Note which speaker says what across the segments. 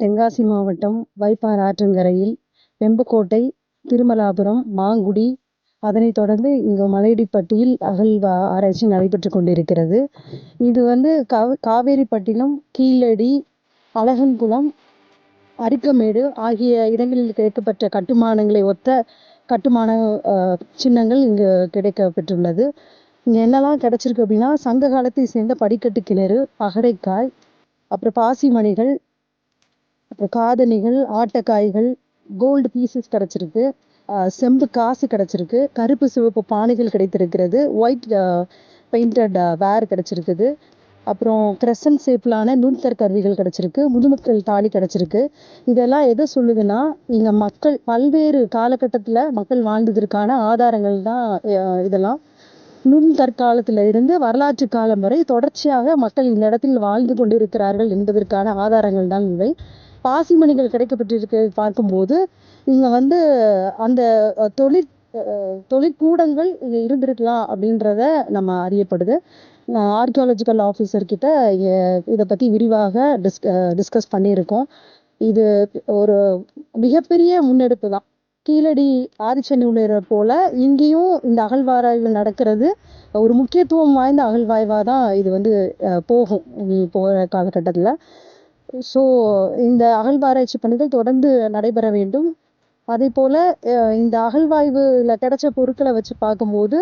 Speaker 1: தென்காசி மாவட்டம் வைப்பாறு ஆற்றங்கரையில் வெம்புக்கோட்டை, திருமலாபுரம், மாங்குடி, அதனைத் தொடர்ந்து இங்கு மலையடிப்பட்டியில் ஆராய்ச்சி நடைபெற்று கொண்டிருக்கிறது. இது காவேரிப்பட்டினம், கீழடி, அழகன்குளம், அரிக்கமேடு ஆகிய இடங்களில் கிடைக்கப்பட்ட கட்டுமானங்களை ஒத்த கட்டுமான சின்னங்கள் இங்கு கிடைக்கப்பெற்றுள்ளது. இங்கே என்னெல்லாம் கிடைச்சிருக்கு அப்படின்னா, சங்க காலத்தை சேர்ந்த படிக்கட்டு கிணறு, பகடைக்காய், அப்புறம் பாசிமணிகள், அப்புறம் காதணிகள், ஆட்டக்காய்கள், கோல்டு பீசஸ் கிடச்சிருக்கு, செம்பு காசு கிடச்சிருக்கு, கருப்பு சிவப்பு பானைகள் கிடைத்திருக்கிறது, ஒயிட் பெயிண்டட் வேர் கிடச்சிருக்குது, அப்புறம் கிரசன்ட் ஷேப்லான நுண்கற் கருவிகள் கிடச்சிருக்கு, முதுமக்கள் தாலி கிடச்சிருக்கு. இதெல்லாம் எதை சொல்லுதுன்னா, இங்கே மக்கள் பல்வேறு காலகட்டத்தில் மக்கள் வாழ்ந்ததற்கான ஆதாரங்கள் தான் இதெல்லாம். நுண்கற்காலத்தில் இருந்து வரலாற்று காலம் வரை தொடர்ச்சியாக மக்கள் இந்த இடத்தில் வாழ்ந்து கொண்டிருக்கிறார்கள் என்பதற்கான ஆதாரங்கள் தான் இவை. பாசிமணிகள் கிடைக்கப்பட்டிருக்கு பார்க்கும்போது இங்கே அந்த தொழிற்கூடங்கள் இங்கே இருந்திருக்கலாம் அப்படின்றத நம்ம அறியப்படுது. ஆர்கியாலஜிக்கல் ஆஃபீஸர் கிட்ட இதை பற்றி விரிவாக டிஸ்கஸ் பண்ணியிருக்கோம். இது ஒரு மிகப்பெரிய முன்னெடுப்பு தான். கீழடி ஆதிச்சநல்லூரை போல இங்கேயும் இந்த அகழ்வாராய்வு நடக்கிறது ஒரு முக்கியத்துவம் வாய்ந்த அகழ்வாய்வாக தான் இது போகும் போகிற காலகட்டத்தில். ஸோ இந்த அகழ்வாராய்ச்சி பணிகள் தொடர்ந்து நடைபெற வேண்டும். அதே போல் இந்த அகழ்வாய்வில் கிடைச்ச பொருட்களை வச்சு பார்க்கும்போது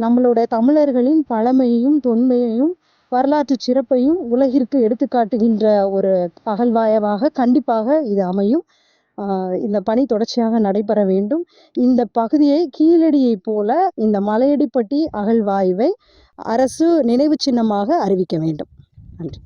Speaker 1: நம்மளோட தமிழர்களின் பழமையையும் தொன்மையையும் வரலாற்று சிறப்பையும் உலகிற்கு எடுத்துக்காட்டுகின்ற ஒரு அகழ்வாய்வாக கண்டிப்பாக இது அமையும். இந்த பணி தொடர்ச்சியாக நடைபெற வேண்டும். இந்த பகுதியை கீழடியை போல இந்த மலையடிப்பட்டி அகழ்வாய்வை அரசு நினைவு சின்னமாக அறிவிக்க வேண்டும். நன்றி.